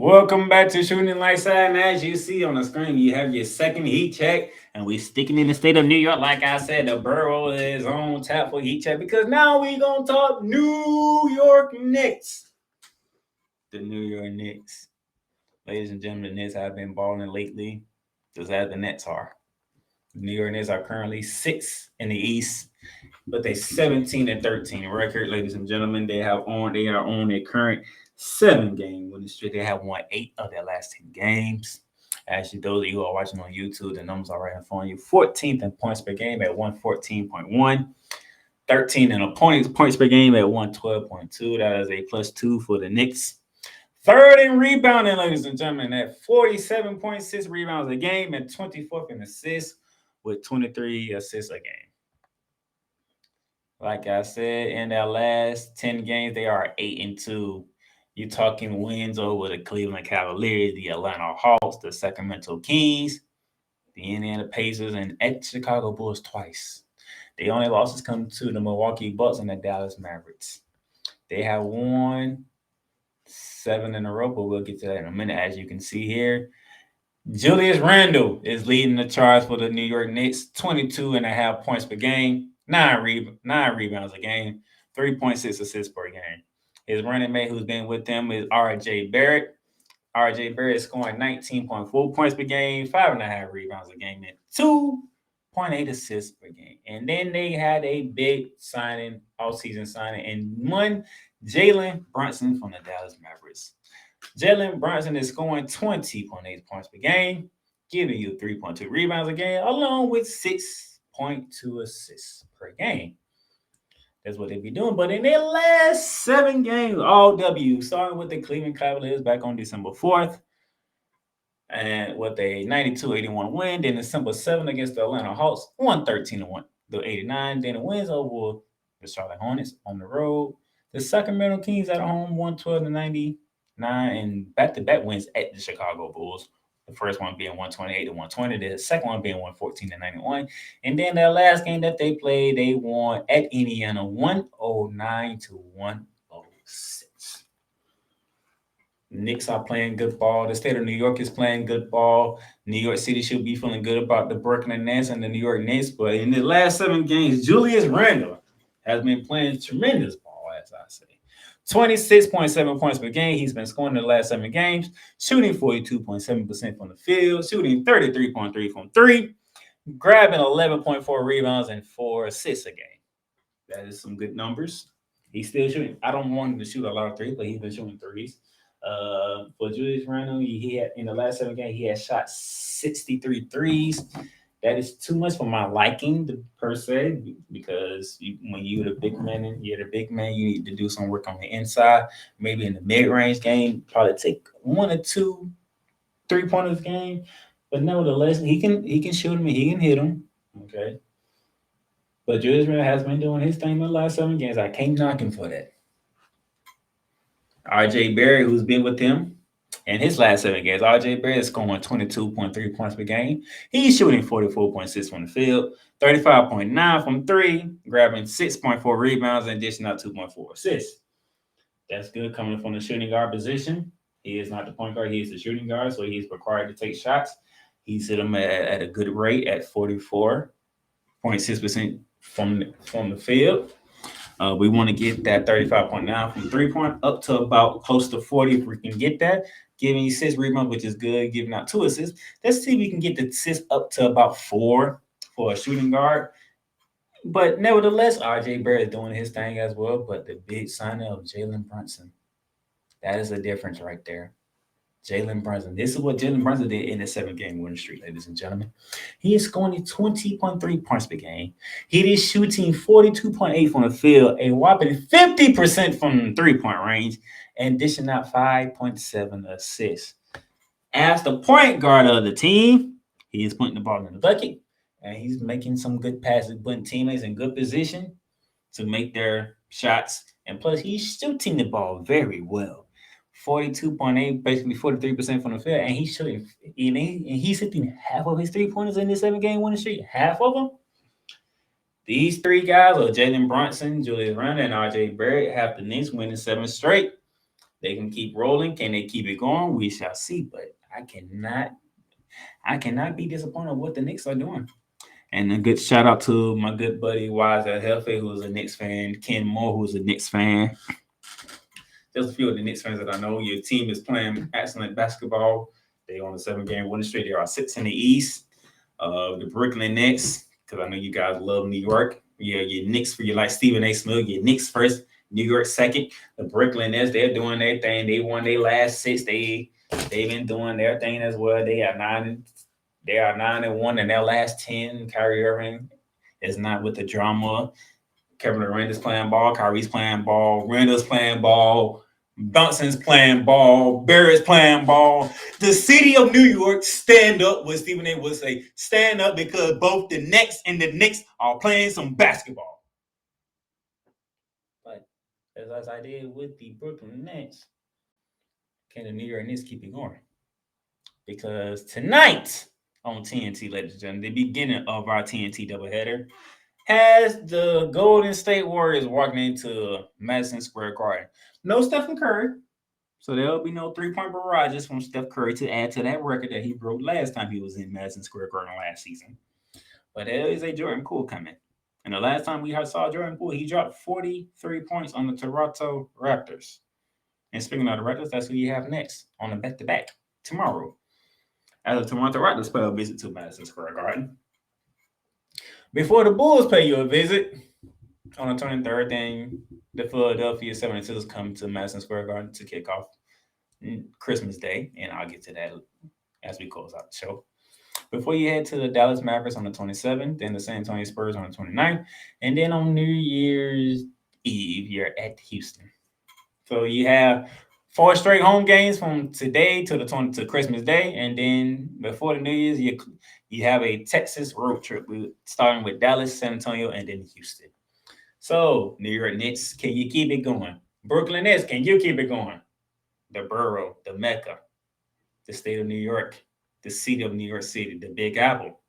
Welcome back to Shooting Lights Out. And as you see on the screen, you have your second heat check. And we sticking in the state of New York. Like I said, the borough is on tap for heat check because now we going to talk New York Knicks. The New York Knicks. Ladies and gentlemen, the Knicks have been balling lately, just as the Nets are. The New York Knicks are currently sixth in the East, but they 17-13 record, ladies and gentlemen. They are on a current 7-game winning streak. They have won 8 of their last 10 games. Actually, those of you who are watching on YouTube, the numbers are right in front of you. 14th in points per game at 114.1. 13 in points per game at 112.2. That is a +2 for the Knicks. Third in rebounding, ladies and gentlemen, at 47.6 rebounds a game and 24th in assists with 23 assists a game. Like I said, in their last 10 games, they are 8-2. You're talking wins over the Cleveland Cavaliers, the Atlanta Hawks, the Sacramento Kings, the Indiana Pacers, and at Chicago Bulls twice. The only losses come to the Milwaukee Bucks and the Dallas Mavericks. They have won 7 in a row, but we'll get to that in a minute. As you can see here, Julius Randle is leading the charge for the New York Knicks, 22.5 points per game, 9 rebounds a game, 3.6 assists per game. His running mate who's been with them is R.J. Barrett. R.J. Barrett is scoring 19.4 points per game, 5.5 rebounds a game, and 2.8 assists per game. And then they had a big off-season signing, and one Jalen Brunson from the Dallas Mavericks. Jalen Brunson is scoring 20.8 points per game, giving you 3.2 rebounds a game, along with 6.2 assists per game. That's what they be doing. But in their last 7 games, all W, starting with the Cleveland Cavaliers back on December 4th, and with a 92-81 win. Then December 7th against the Atlanta Hawks, 113-89. Then the wins over the Charlotte Hornets on the road. The Sacramento Kings at home, 112-99, and back-to-back wins at the Chicago Bulls. The first one being 128-120, the second one being 114-91. And then that last game that they played, they won at Indiana 109-106. Knicks are playing good ball. The state of New York is playing good ball. New York City should be feeling good about the Brooklyn Nets and the New York Knicks. But in the last 7 games, Julius Randle has been playing tremendous ball, as I say. 26.7 points per game. He's been scoring in the last 7 games, shooting 42.7% from the field, shooting 33.3 from 3, grabbing 11.4 rebounds and 4 assists a game. That is some good numbers. He's still shooting. I don't want him to shoot a lot of threes, but he's been shooting threes. For Julius Randle, he had in the last 7 games, he had shot 63 threes. That is too much for my liking, per se, because when you're the big man, you need to do some work on the inside. Maybe in the mid-range game, probably take 1 or 2 3-pointers game. But nevertheless, he can shoot them and he can hit them. Okay. But Julius Randle has been doing his thing in the last 7 games. I can't knock him for that. R.J. Barrett, who's been with him in his last 7 games, R.J. Barrett is scoring 22.3 points per game. He's shooting 44.6 from the field, 35.9 from 3, grabbing 6.4 rebounds and dishing out 2.4 assists. That's good coming from the shooting guard position. He is not the point guard. He is the shooting guard, so he's required to take shots. He's hit them at a good rate at 44.6% from the field. We want to get that 35.9 from 3-point up to about close to 40 if we can get that. Giving you 6 rebounds, which is good. Giving out 2 assists. Let's see if we can get the assists up to about 4 for a shooting guard. But nevertheless, R.J. Barrett is doing his thing as well. But the big signing of Jalen Brunson, that is a difference right there. Jalen Brunson. This is what Jalen Brunson did in the 7-game winning streak, ladies and gentlemen. He is scoring 20.3 points per game. He is shooting 42.8 from the field, a whopping 50% from the 3-point range, and dishing out 5.7 assists. As the point guard of the team, he is putting the ball in the bucket, and he's making some good passes, putting teammates in good position to make their shots. And plus, he's shooting the ball very well. 42.8, basically 43% from the field, and he's shooting. And he's hitting half of his 3-pointers in this 7-game winning streak. Half of them. These 3 guys are Jalen Brunson, Julius Randle, and R.J. Barrett have the Knicks winning 7 straight. They can keep rolling. Can they keep it going? We shall see. But I cannot be disappointed with what the Knicks are doing. And a good shout out to my good buddy Wise Hefe, who's a Knicks fan, Ken Moore, who's a Knicks fan. Just a few of the Knicks fans that I know. Your team is playing excellent basketball. They on a 7-game winning streak. They are 6 in the East. The Brooklyn Knicks, because I know you guys love New York. Yeah, your Knicks for you like Stephen A. Smith. Your Knicks first, New York second. The Brooklyn Nets, they're doing their thing. They won their last 6. They've been doing their thing as well. They are 9-1 in their last 10. Kyrie Irving is not with the drama. Kevin Durant is playing ball. Kyrie's playing ball. Randle's playing ball. Brunson's playing ball. Barrett's playing ball. The city of New York, stand up, what Stephen A. would say, stand up because both the Nets and the Knicks are playing some basketball. But as I did with the Brooklyn Nets, can the New York Knicks keep it going? Because tonight on TNT, ladies and gentlemen, the beginning of our TNT doubleheader, has the Golden State Warriors walking into Madison Square Garden. No Stephen Curry. So there'll be no 3-point barrages from Steph Curry to add to that record that he broke last time he was in Madison Square Garden last season. But there is a Jordan Poole coming. And the last time we saw Jordan Poole, he dropped 43 points on the Toronto Raptors. And speaking of the Raptors, that's who you have next on the back-to-back tomorrow. As the Toronto Raptors pay a visit to Madison Square Garden. Before the Bulls pay you a visit on the 23rd, then the Philadelphia 76ers come to Madison Square Garden to kick off Christmas Day, and I'll get to that as we close out the show. Before you head to the Dallas Mavericks on the 27th, then the San Antonio Spurs on the 29th, and then on New Year's Eve, you're at Houston. So you have 4 straight home games from today to Christmas Day, and then before the New Year's, you have a Texas road trip starting with Dallas, San Antonio, and then Houston. So New York Knicks, can you keep it going? Brooklyn Nets, can you keep it going? The borough, the Mecca, the state of New York, the city of New York City, the Big Apple.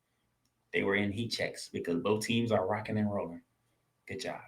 They were in heat checks because both teams are rocking and rolling. Good job.